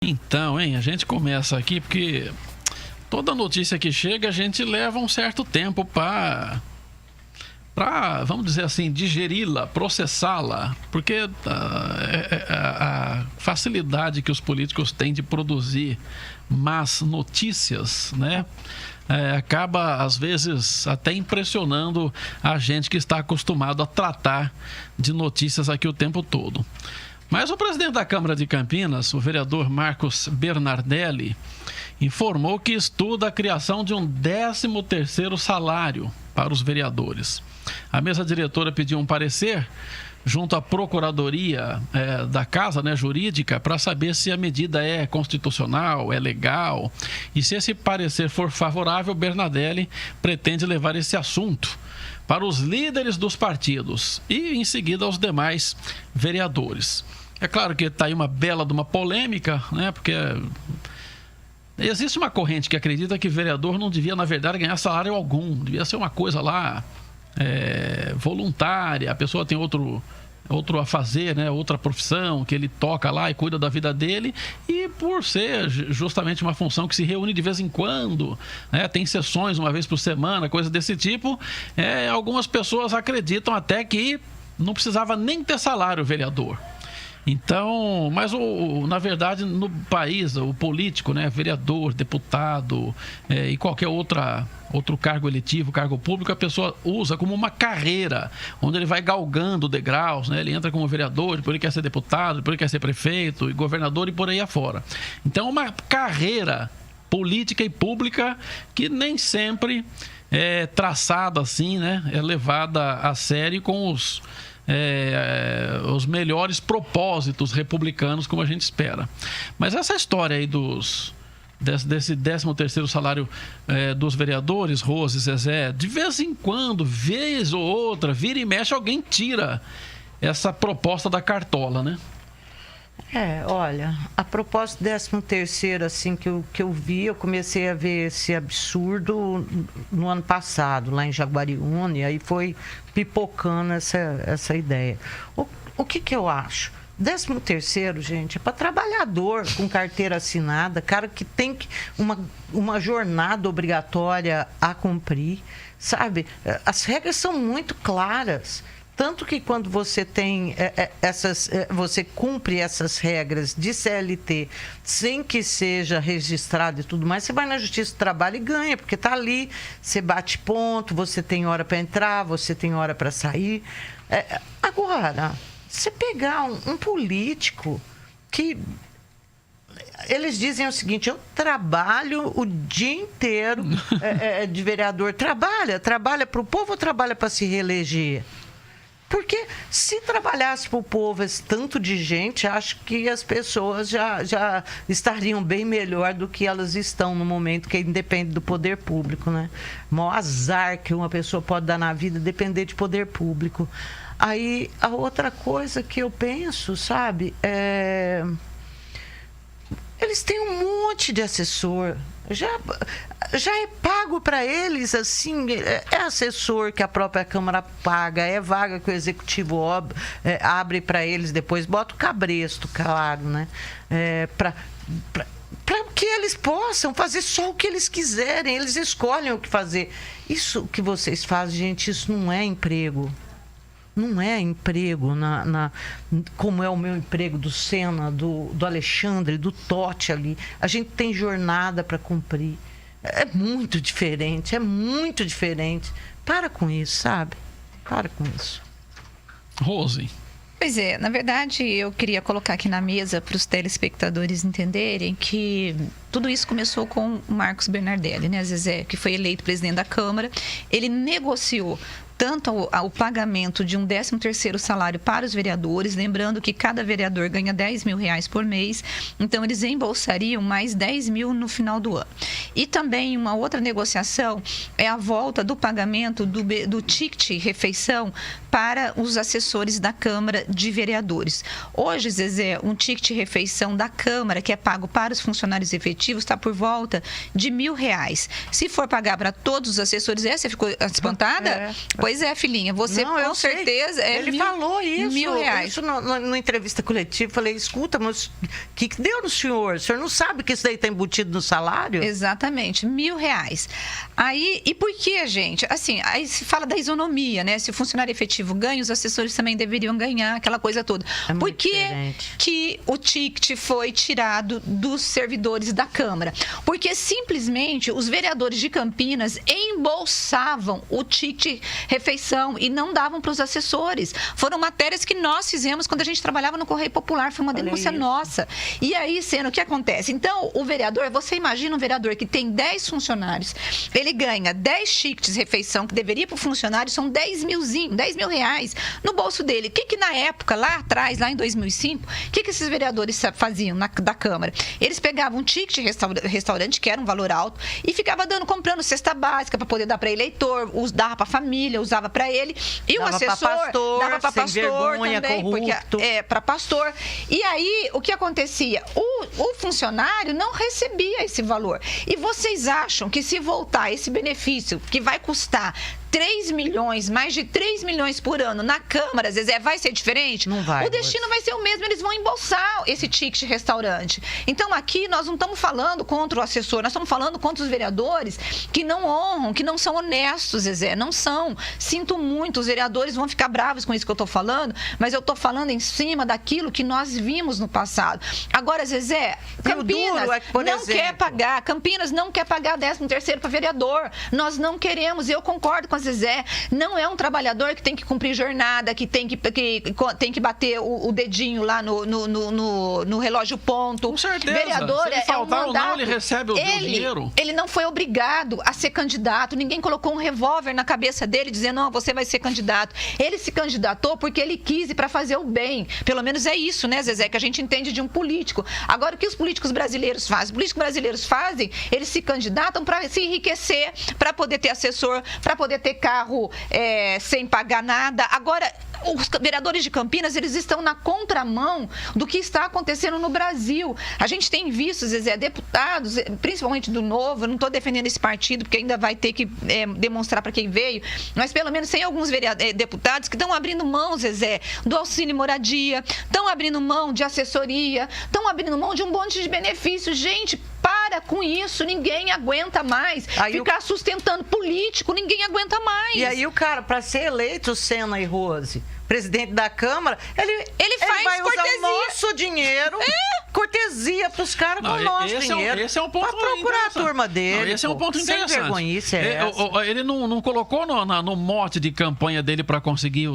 Então, hein, a gente começa aqui porque toda notícia que chega a gente leva um certo tempo para, vamos dizer assim, digeri-la, processá-la, porque a facilidade que os políticos têm de produzir más notícias, né? Acaba, às vezes, até impressionando a gente que está acostumado a tratar de notícias aqui o tempo todo. Mas o presidente da Câmara de Campinas, o vereador Marcos Bernardelli, informou que estuda a criação de um 13º salário para os vereadores. A mesa diretora pediu um parecer junto à Procuradoria da Casa, né, Jurídica, para saber se a medida é constitucional, é legal. E se esse parecer for favorável, Bernardelli pretende levar esse assunto para os líderes dos partidos e, em seguida, aos demais vereadores. É claro que está aí uma bela de uma polêmica, né, porque existe uma corrente que acredita que vereador não devia, na verdade, ganhar salário algum. Devia ser uma coisa lá voluntária, a pessoa tem outro a fazer, né? Outra profissão que ele toca lá e cuida da vida dele, e por ser justamente uma função que se reúne de vez em quando, né? Tem sessões uma vez por semana, coisa desse tipo, algumas pessoas acreditam até que não precisava nem ter salário o vereador. Então, mas na verdade no país, o político, né, vereador, deputado e qualquer outro cargo eletivo, cargo público, a pessoa usa como uma carreira, onde ele vai galgando degraus, né? Ele entra como vereador, depois ele quer ser deputado, depois ele quer ser prefeito e governador e por aí afora. Então, uma carreira política e pública que nem sempre é traçada assim, né? É levada a sério com os melhores propósitos republicanos, como a gente espera. Mas essa história aí desse 13º salário dos vereadores, Rose, Zezé, de vez em quando, vez ou outra, vira e mexe, alguém tira essa proposta da cartola, né? Olha, a proposta do 13º, assim, que eu vi, eu comecei a ver esse absurdo no ano passado, lá em Jaguariúna, e aí foi pipocando essa ideia. O que eu acho? 13º, gente, é para trabalhador com carteira assinada, cara que tem uma jornada obrigatória a cumprir, sabe? As regras são muito claras. Tanto que quando você tem você cumpre essas regras de CLT sem que seja registrado e tudo mais, você vai na Justiça do Trabalho e ganha, porque está ali, você bate ponto, você tem hora para entrar, você tem hora para sair. Agora, você pegar um político que eles dizem o seguinte: eu trabalho o dia inteiro de vereador. Trabalha para o povo ou trabalha para se reeleger? Porque se trabalhasse para o povo esse tanto de gente, acho que as pessoas já estariam bem melhor do que elas estão no momento, que independe do poder público, né? O maior azar que uma pessoa pode dar na vida é depender de poder público. Aí, a outra coisa que eu penso, sabe, eles têm um monte de assessor. Já é pago para eles, assim, é assessor que a própria Câmara paga, é vaga que o Executivo abre para eles, depois bota o cabresto, claro, né? Para que eles possam fazer só o que eles quiserem, eles escolhem o que fazer. Isso que vocês fazem, gente, isso não é emprego. Não é emprego como é o meu emprego do Senna, do Alexandre, do Totti ali. A gente tem jornada para cumprir. É muito diferente, Para com isso, sabe? Para com isso. Rose. Pois é, na verdade eu queria colocar aqui na mesa para os telespectadores entenderem que tudo isso começou com o Marcos Bernardelli, né, Zezé, que foi eleito presidente da Câmara. Ele negociou tanto o pagamento de um 13º salário para os vereadores, lembrando que cada vereador ganha R$10.000 por mês, então eles embolsariam mais 10 mil no final do ano. E também uma outra negociação é a volta do pagamento do ticket refeição para os assessores da Câmara de Vereadores. Hoje, Zezé, um ticket refeição da Câmara, que é pago para os funcionários efetivos, está por volta de R$1.000. Se for pagar para todos os assessores, você ficou espantada? Pois é, filhinha, você com certeza... Ele falou isso. R$1.000. Isso na entrevista coletiva. Falei, escuta, mas o que deu no senhor? O senhor não sabe que isso daí está embutido no salário? Exatamente, R$1.000. Aí, e por que, gente? Assim, aí se fala da isonomia, né? Se o funcionário efetivo ganha, os assessores também deveriam ganhar, aquela coisa toda. Por que o ticket foi tirado dos servidores da Câmara? Porque simplesmente os vereadores de Campinas embolsavam o ticket refeição e não davam para os assessores. Foram matérias que nós fizemos quando a gente trabalhava no Correio Popular, foi uma denúncia nossa. E aí, o que acontece? Então, o vereador, você imagina um vereador que tem 10 funcionários, ele ganha 10 tickets refeição que deveria para o funcionário, são R$10.000 no bolso dele. O que na época, lá atrás, lá em 2005, o que esses vereadores faziam da Câmara? Eles pegavam um ticket restaurante, que era um valor alto, e ficava comprando cesta básica para poder dar para eleitor, dava para a família, usava para ele, e o assessor dava para pastor vergonha, também, corrupto. porque para pastor. E aí, o que acontecia? O funcionário não recebia esse valor. E vocês acham que se voltar esse benefício, que vai custar 3 milhões, mais de 3 milhões por ano na Câmara, Zezé, vai ser diferente? Não vai. O destino vai ser o mesmo, eles vão embolsar esse ticket restaurante. Então, aqui, nós não estamos falando contra o assessor, nós estamos falando contra os vereadores que não honram, que não são honestos, Zezé, não são. Sinto muito, os vereadores vão ficar bravos com isso que eu estou falando, mas eu estou falando em cima daquilo que nós vimos no passado. Agora, Zezé, Campinas não quer pagar, Campinas não quer pagar 13º para vereador. Nós não queremos, eu concordo com a Zezé, não é um trabalhador que tem que cumprir jornada, que tem que bater o dedinho lá no relógio ponto. Com certeza. Vereador, se ele faltar ou não, ele recebe o dinheiro. Ele não foi obrigado a ser candidato, ninguém colocou um revólver na cabeça dele dizendo, não, você vai ser candidato. Ele se candidatou porque ele quis e para fazer o bem. Pelo menos é isso, né, Zezé, que a gente entende de um político. Agora, o que os políticos brasileiros fazem? Os políticos brasileiros fazem, eles se candidatam para se enriquecer, para poder ter assessor, para poder ter carro sem pagar nada. Agora, os vereadores de Campinas, eles estão na contramão do que está acontecendo no Brasil. A gente tem visto, Zezé, deputados, principalmente do Novo, eu não estou defendendo esse partido, porque ainda vai ter que demonstrar para quem veio, mas pelo menos tem alguns deputados que estão abrindo mão, Zezé, do auxílio moradia, estão abrindo mão de assessoria, estão abrindo mão de um monte de benefícios. Gente, para com isso, ninguém aguenta mais. Ficar sustentando político, ninguém aguenta mais. E aí o cara, para ser eleito, Sena e Rose, presidente da Câmara, ele vai cortesia. Usar o nosso dinheiro, cortesia para os caras com o nosso dinheiro. Esse é um ponto para procurar a turma dele. Não, esse é um ponto interessante. Sem vergonhice ele não colocou no mote de campanha dele para conseguir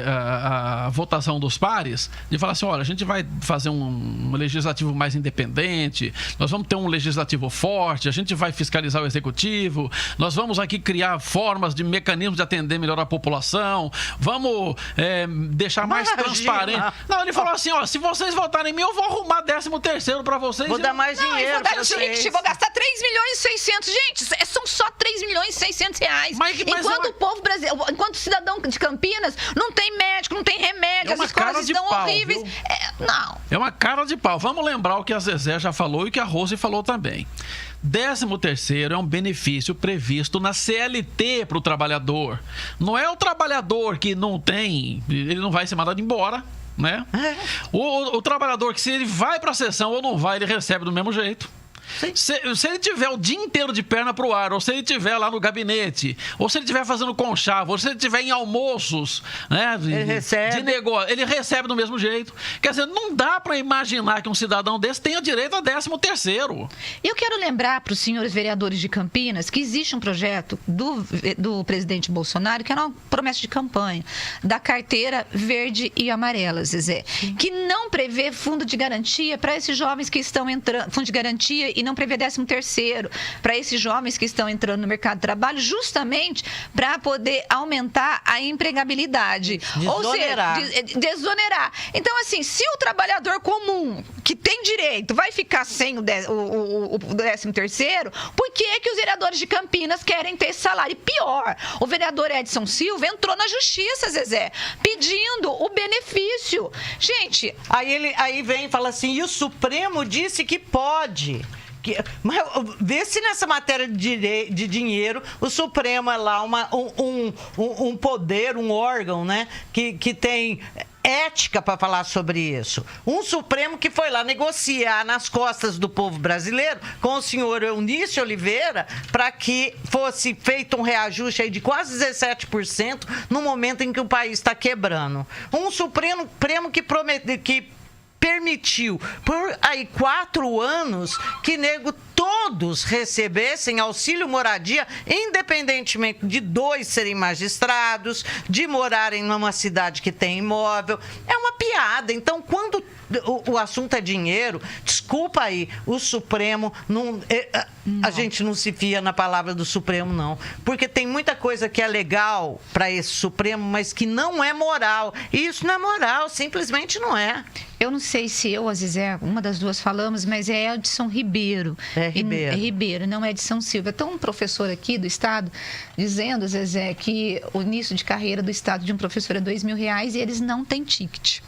a votação dos pares, de falar assim, olha, a gente vai fazer um legislativo mais independente, nós vamos ter um legislativo forte, a gente vai fiscalizar o executivo, nós vamos aqui criar formas de mecanismos de atender melhor a população, vamos deixar mais transparente. Não, ele falou assim, ó, se vocês votarem em mim, eu vou arrumar 13º para vocês. Vou dar mais dinheiro. Vou dar ticket, vou gastar 3.600.000. Gente, são só 3.600.000 reais. Enquanto o povo brasileiro, enquanto o cidadão de Campinas não tem médico, não tem remédio, as escolas estão horríveis. Não. É uma cara de pau. Vamos lembrar o que a Zezé já falou e que a Rose falou também. 13º é um benefício previsto na CLT para o trabalhador. Não é o trabalhador que não tem, ele não vai ser mandado embora, né? O trabalhador que, se ele vai para a sessão ou não vai, ele recebe do mesmo jeito. Se ele tiver o dia inteiro de perna pro ar, ou se ele tiver lá no gabinete, ou se ele estiver fazendo conchavo, ou se ele estiver em almoços, né, de negócio, ele recebe do mesmo jeito. Quer dizer, não dá para imaginar que um cidadão desse tenha direito a 13º. Eu quero lembrar para os senhores vereadores de Campinas que existe um projeto do presidente Bolsonaro, que era uma promessa de campanha, da carteira verde e amarela, Zezé, que não prevê fundo de garantia para esses jovens que estão entrando, fundo de garantia e não prevê 13º para esses jovens que estão entrando no mercado de trabalho, justamente para poder aumentar a empregabilidade. Desonerar. Ou seja, desonerar. Então, assim, se o trabalhador comum, que tem direito, vai ficar sem o 13º, por que os vereadores de Campinas querem ter esse salário? E pior, o vereador Edson Silva entrou na justiça, Zezé, pedindo o benefício. Gente... Aí vem e fala assim, e o Supremo disse que pode... Mas vê se nessa matéria de dinheiro o Supremo é lá um poder, um órgão, né, que tem ética para falar sobre isso. Um Supremo que foi lá negociar nas costas do povo brasileiro com o senhor Eunício Oliveira para que fosse feito um reajuste aí de quase 17% no momento em que o país está quebrando. Um Supremo que permitiu por aí 4 anos que todos recebessem auxílio moradia, independentemente de 2 serem magistrados, de morarem numa cidade que tem imóvel. É uma piada. Então, quando o assunto é dinheiro, desculpa aí, o Supremo não. A gente não se fia na palavra do Supremo, não. Porque tem muita coisa que é legal para esse Supremo, mas que não é moral. E isso não é moral, simplesmente não é. Eu não sei se eu, a Zezé, uma das duas falamos, mas é Edson Ribeiro. É Ribeiro. É Ribeiro, não é Edson Silva. Tem um professor aqui do Estado dizendo, Zezé, que o início de carreira do Estado de um professor é R$2.000 e eles não têm ticket.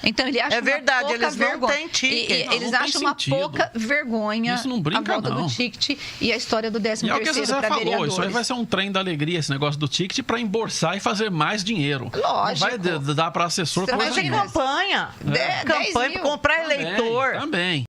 Então ele acha verdade, uma pouca eles vergonha. Não têm ticket. Eles acham uma pouca vergonha isso não brinca, a volta não. do ticket e a história do 13º E é o que você para falou, vereadores. isso aí vai ser um trem da alegria, esse negócio do ticket, para embolsar e fazer mais dinheiro. Lógico. Não vai dar para assessor Você coisa Mas é nenhuma. campanha. É. Campanha para comprar eleitor. Também.